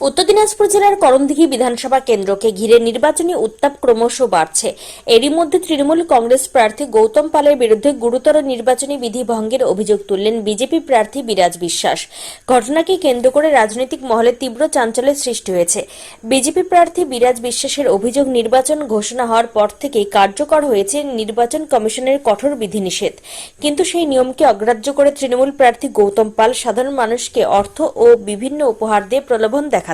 উত্তর দিনাজপুর জেলার করণদিঘি বিধানসভা কেন্দ্রকে ঘিরে নির্বাচনী উত্তাপ ক্রমশ বাড়ছে। এরই মধ্যে তৃণমূল কংগ্রেস প্রার্থী গৌতম পালের বিরুদ্ধে গুরুতর নির্বাচনী বিধি ভঙ্গের অভিযোগ তুললেন বিজেপি প্রার্থী বিরাজ বিশ্বাস। ঘটনাকে কেন্দ্র করে রাজনৈতিক মহলে তীব্র চাঞ্চল্যের সৃষ্টি হয়েছে। বিজেপি প্রার্থী বিরাজ বিশ্বাসের অভিযোগ, নির্বাচন ঘোষণা হওয়ার পর থেকেই কার্যকর হয়েছে নির্বাচন কমিশনের কঠোর বিধিনিষেধ, কিন্তু সেই নিয়মকে অগ্রাহ্য করে তৃণমূল প্রার্থী গৌতম পাল সাধারণ মানুষকে অর্থ ও বিভিন্ন উপহার দিয়ে প্রলোভন দেখাচ্ছেন।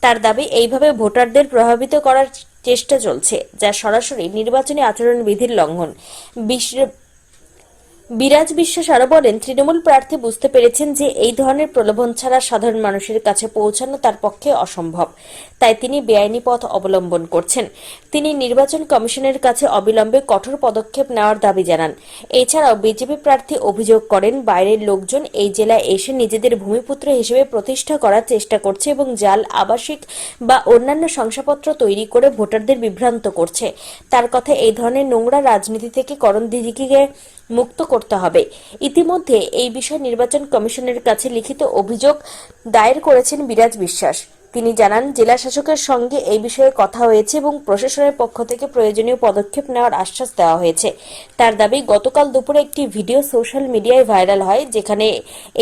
তার দাবি, এইভাবে ভোটারদের প্রভাবিত করার চেষ্টা চলছে, যা সরাসরি নির্বাচনী আচরণবিধির লঙ্ঘন। বিরাজ বিশ্বাস আরো বলেন, তৃণমূল প্রার্থী বুঝতে পেরেছেন যে এই ধরনের প্রলোভন ছাড়া সাধারণ মানুষের কাছে পৌঁছানো তার পক্ষে অসম্ভব, তাই তিনি বেআইনি পথ অবলম্বন করছেন। তিনি নির্বাচন কমিশনের কাছে অবিলম্বে কঠোর পদক্ষেপ নেওয়ার দাবি জানান। এছাড়াও বিজেপি প্রার্থী অভিযোগ করেন, বাইরের লোকজন এই জেলায় এসে নিজেদের ভূমিপুত্র হিসেবে প্রতিষ্ঠা করার চেষ্টা করছে এবং জাল আবাসিক বা অন্যান্য শংসাপত্র তৈরি করে ভোটারদের বিভ্রান্ত করছে। তার কথা, এই ধরনের নোংরা রাজনীতি থেকে করণদিঘিকে মুক্ত করতে হবে। ইতিমধ্যে এই বিষয়ে নির্বাচন কমিশনের কাছে লিখিত অভিযোগ দায়ের করেছেন বিরাজ বিশ্বাস। তিনি জানান, জেলা শাসকের সঙ্গে এই বিষয়ে কথা হয়েছে এবং প্রশাসনের পক্ষ থেকে প্রয়োজনীয় পদক্ষেপ নেওয়ার আশ্বাস দেওয়া হয়েছে। তার দাবি, গতকাল দুপুরে একটি ভিডিও সোশ্যাল মিডিয়ায় ভাইরাল হয়, যেখানে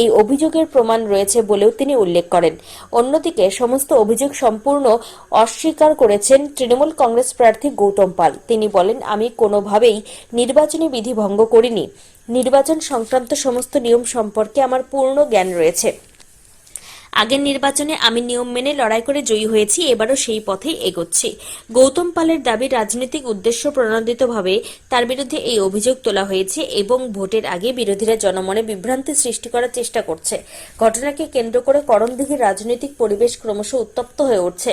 এই অভিযোগের প্রমাণ রয়েছে বলেও তিনি উল্লেখ করেন। অন্যদিকে সমস্ত অভিযোগ সম্পূর্ণ অস্বীকার করেছেন তৃণমূল কংগ্রেস প্রার্থী গৌতম পাল। তিনি বলেন, আমি কোনোভাবেই নির্বাচনী বিধি ভঙ্গ করিনি। নির্বাচন সংক্রান্ত সমস্ত নিয়ম সম্পর্কে আমার পূর্ণ জ্ঞান রয়েছে। আগের নির্বাচনে আমি নিয়ম মেনে লড়াই করে জয়ী হয়েছি, এবারও সেই পথেই এগোচ্ছি। গৌতম পালের দাবি, রাজনৈতিক উদ্দেশ্য প্রণোদিতভাবে তার বিরুদ্ধে এই অভিযোগ তোলা হয়েছে এবং ভোটের আগে বিরোধীরা জনমনে বিভ্রান্তি সৃষ্টি করার চেষ্টা করছে। ঘটনাকে কেন্দ্র করে করণদিঘির রাজনৈতিক পরিবেশ ক্রমশ উত্তপ্ত হয়ে উঠছে।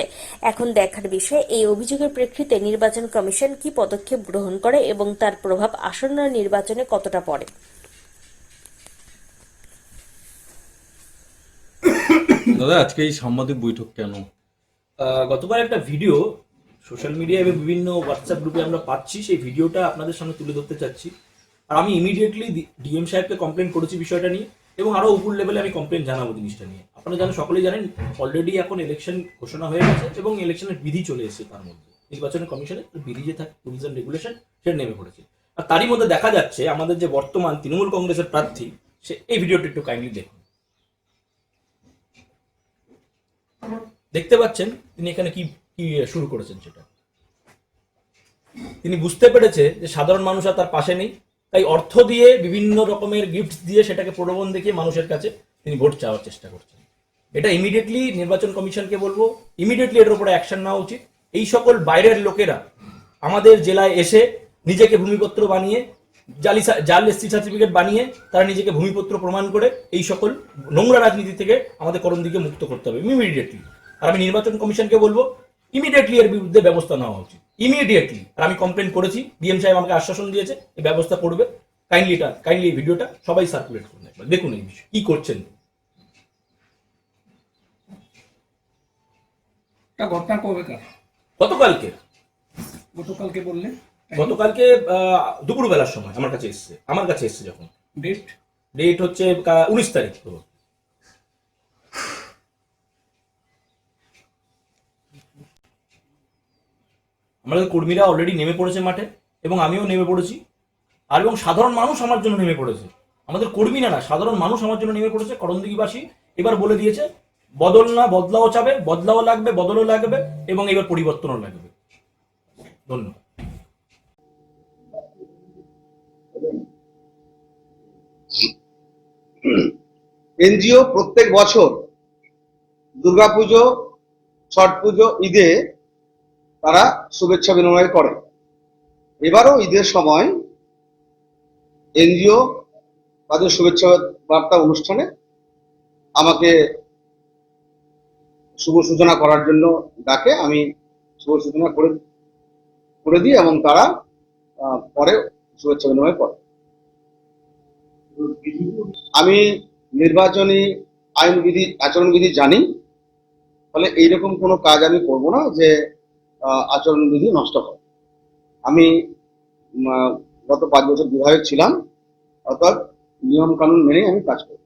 এখন দেখার বিষয়, এই অভিযোগের প্রেক্ষিতে নির্বাচন কমিশন কি পদক্ষেপ গ্রহণ করে এবং তার প্রভাব আসন্ন নির্বাচনে কতটা পড়ে। দাদা, আজকে এই সাংবাদিক বৈঠক কেন? গতবার একটা ভিডিও সোশ্যাল মিডিয়া এবং বিভিন্ন হোয়াটসঅ্যাপ গ্রুপে আমরা পাচ্ছি, সেই ভিডিওটা আপনাদের সামনে তুলে ধরতে চাচ্ছি। আর আমি ইমিডিয়েটলি ডিএম সাহেবকে কমপ্লেন করেছি বিষয়টা নিয়ে, এবং আরও উপর লেভেলে আমি কমপ্লেন জানাবো জিনিসটা নিয়ে। আপনারা জানেন, সকলেই জানেন, অলরেডি এখন ইলেকশন ঘোষণা হয়ে গেছে এবং ইলেকশনের বিধি চলে এসেছে। তার মধ্যে নির্বাচনের কমিশনের বিধি যে থাকে, রুলস অ্যান্ড রেগুলেশন, সেটা নেমে পড়েছে। আর তারই মধ্যে দেখা যাচ্ছে আমাদের যে বর্তমান তৃণমূল কংগ্রেসের প্রার্থী, সে এই ভিডিওটা একটু কাইন্ডলি দেখুন। দেখতে পাচ্ছেন তিনি এখানে কি কি শুরু করেছেন। সেটা তিনি বুঝতে পেরেছে যে সাধারণ মানুষ আর তার পাশে নেই, তাই অর্থ দিয়ে, বিভিন্ন রকমের গিফট দিয়ে, সেটাকে প্রলোভন দেখিয়ে মানুষের কাছে তিনি ভোট চাওয়ার চেষ্টা করছেন। এটা ইমিডিয়েটলি নির্বাচন কমিশনকে বলবো, ইমিডিয়েটলি এটার উপরে অ্যাকশন নেওয়া উচিত। এই সকল বাইরের লোকেরা আমাদের জেলায় এসে নিজেকে ভূমিপত্র বানিয়ে, জাল এসসি সার্টিফিকেট বানিয়ে তারা নিজেকে ভূমিপত্র প্রমাণ করে এই সকল নোংরা রাজনীতি থেকে আমাদের করণদিঘিকে মুক্ত করতে হবে ইমিডিয়েটলি। আর আমি নির্বাচন কমিশনকে বলবো, ইমিডিয়েটলি এর বিরুদ্ধে ব্যবস্থা নেওয়া উচিত, ইমিডিয়েটলি। আর আমি কমপ্লেন করেছি, ডিএম সাহেব আমাকে আশ্বাসন দিয়েছে এই ব্যবস্থা করবে। কাইন্ডলি এই ভিডিওটা সবাই সার্কুলেট করুন, একবার দেখুন এই বিষয় কি করছেন। ঘটনা কবেকার? গতকালকে বললে? গতকালকে দুপুরবেলার সময় আমার কাছে এসছে যখন। ডেট হচ্ছে 19 তারিখ। আমাদের কর্মীরা অলরেডি নেমে পড়েছে মাঠে, এবং আমিও নেমে পড়েছি। আর এবং সাধারণ মানুষ আমার জন্য নেমে পড়েছে। আমাদের কর্মীরা না, সাধারণ মানুষ আমার জন্য নেমে পড়েছে। করণদিঘিবাসী এবার বলে দিয়েছে, বদল না, বদলাও চাবে, বদলাও লাগবে, বদলও লাগবে, এবং এবার পরিবর্তনও লাগবে। ধন্যবাদ। এনজিও প্রত্যেক বছর দুর্গাপুজো, ছট পুজো, ঈদে তারা শুভেচ্ছা বিনিময় করে। এবারও ঈদের সময় এনজিও তাদের শুভেচ্ছা বার্তা অনুষ্ঠানে আমাকে শুভ সূচনা করার জন্য ডাকে। আমি শুভ সূচনা করে দিই এবং তারা পরে শুভেচ্ছা বিনিময় করে। আমি নির্বাচনী আইনবিধি, আচরণবিধি জানি, ফলে এইরকম কোনো কাজ আমি করব না যে আচরণবিধি নষ্ট হয়। আমি গত 5 বছর বিধায়ক ছিলাম, অর্থাৎ নিয়ম কানুন মেনে আমি কাজ করি।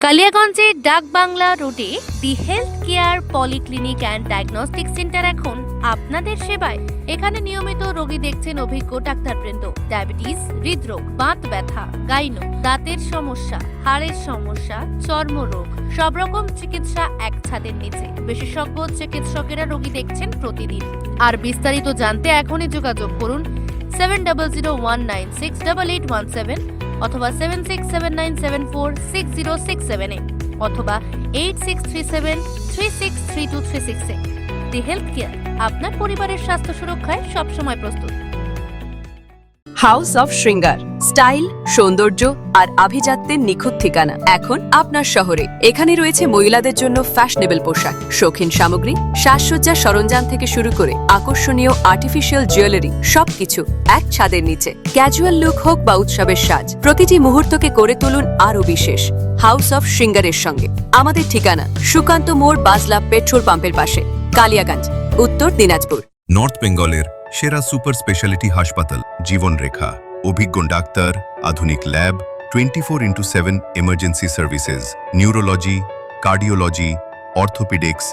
কালিয়াগঞ্জের ডাকবাংলা রোডে the health care polyclinic and diagnostic centre এখন আপনাদের সেবায়। এখানে নিয়মিত রোগী দেখছেন অভিজ্ঞ ডাক্তারবৃন্দ। ডায়াবেটিস, হৃদরোগ, বাত ব্যথা, গাইনো, দাঁতের সমস্যা, হাড়ের সমস্যা, চর্মরোগ, সব রকম চিকিৎসা এক ছাদের নিচে। বিশেষজ্ঞ চিকিৎসকেরা রোগী দেখছেন প্রতিদিন। আর বিস্তারিত জানতে এখনই যোগাযোগ করুন 7001968817 অথবা 7679746067 অথবা 8637363236 দি হেলথ কেয়ার আপনার পরিবারের স্বাস্থ্য সুরক্ষায় সবসময় প্রস্তুত। হাউস অফ শৃঙ্গার, স্টাইল, সৌন্দর্য আর আভিজাত্যের নিখুঁত ঠিকানা এখন আপনার শহরে। এখানে রয়েছে মহিলাদের জন্য ফ্যাশনেবল পোশাক, শৌখিন সামগ্রী, সাজসজ্জা সরঞ্জাম থেকে শুরু করে আকর্ষণীয় আর্টিফিশিয়াল জুয়েলারি, সবকিছু এক ছাদের নিচে। ক্যাজুয়াল লুক হোক বা উৎসবের সাজ, প্রতিটি মুহূর্তকে করে তুলুন আরও বিশেষ হাউস অফ শৃঙ্গারের সঙ্গে। আমাদের ঠিকানা সুকান্ত মোড়, বাজলা পেট্রোল পাম্পের পাশে, কালিয়াগঞ্জ, উত্তর দিনাজপুর। নর্থ বেঙ্গলের সেরা সুপার স্পেশালিটি হাসপাতাল জীবনরেখা, অভিজ্ঞ ডাক্তার, আধুনিক lab, 24x7 emergency services, neurology, cardiology, orthopaedics,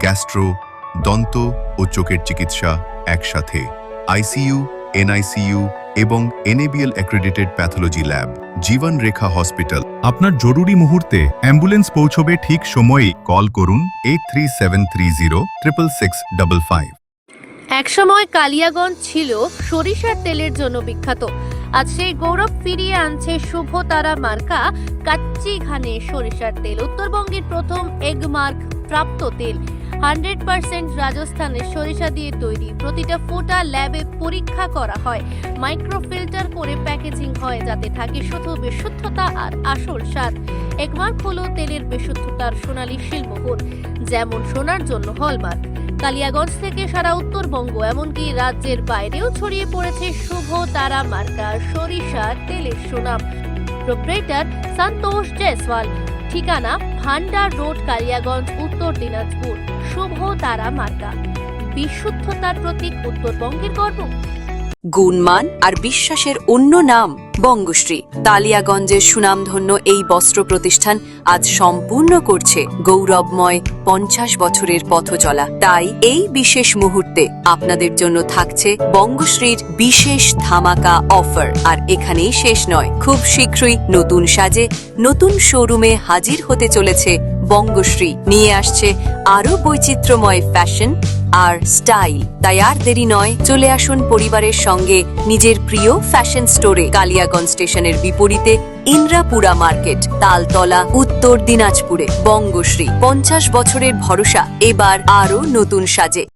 gastro, দন্ত ও চোখের চিকিৎসা একসাথে, আইসিইউ, এনআইসিইউ এবং NABL accredited pathology lab. জীবনরেখা hospital. আপনার জরুরি মুহূর্তে অ্যাম্বুলেন্স পৌঁছবে ঠিক সময়েই। কল করুন 8373066555। একসময় কালিয়াগঞ্জ ছিল সরিষার তেলের জন্য বিখ্যাত। আজ সেই গৌরব ফিরিয়ে আনছে শুভ তারা মার্কা কাচ্চি ঘানে সরিষার তেল। উত্তরবঙ্গের প্রথম এগমার্ক প্রাপ্ত তেল, 100% রাজস্থানের সরিষা দিয়ে তৈরি। প্রতিটা ফোঁটা ল্যাবে পরীক্ষা করা হয়, মাইক্রোফিল্টার করে প্যাকেজিং হয়, যাতে থাকে শুধু বিশুদ্ধতা আর আসল স্বাদ। এগমার্ক হলো তেলের বিশুদ্ধতার সোনালী শিলমোহর, যেমন সোনার জন্য হলমার্ক। কালিয়াগঞ্জ থেকে সারা উত্তরবঙ্গ, এমনকি রাজ্যের বাইরেও ছড়িয়ে পড়েছে শুভ তারা মার্কার সরিষার তেলের সুনাম। প্রোপ্রাইটার সন্তোষ জয়সওয়াল। ঠিকানা ভান্ডার রোড, কালিয়াগঞ্জ, উত্তর দিনাজপুর। শুভ তারা মার্কা, বিশুদ্ধতার প্রতীক, উত্তরবঙ্গের গর্ব। গুণমান আর বিশ্বাসের অন্য নাম বঙ্গশ্রী। কালিয়াগঞ্জের সুনামধন্য এই বস্ত্র প্রতিষ্ঠান আজ সম্পূর্ণ করছে গৌরবময় 50 বছরের পথ চলা। তাই এই বিশেষ মুহূর্তে আপনাদের জন্য থাকছে বঙ্গশ্রীর বিশেষ ধামাকা অফার। আর এখানেই শেষ নয়, খুব শীঘ্রই নতুন সাজে নতুন শোরুমে হাজির হতে চলেছে বঙ্গশ্রী। নিয়ে আসছে আরো বৈচিত্র্যময় ফ্যাশন আর স্টাইল। তাই আর দেরি নয়, চলে আসুন পরিবারের সঙ্গে নিজের প্রিয় ফ্যাশন স্টোরে। কালিয়াগঞ্জ স্টেশনের বিপরীতে ইন্দ্রাপুরা মার্কেট, তালতলা, উত্তর দিনাজপুরে। বঙ্গশ্রী, 50 বছরের ভরসা এবার আরো নতুন সাজে।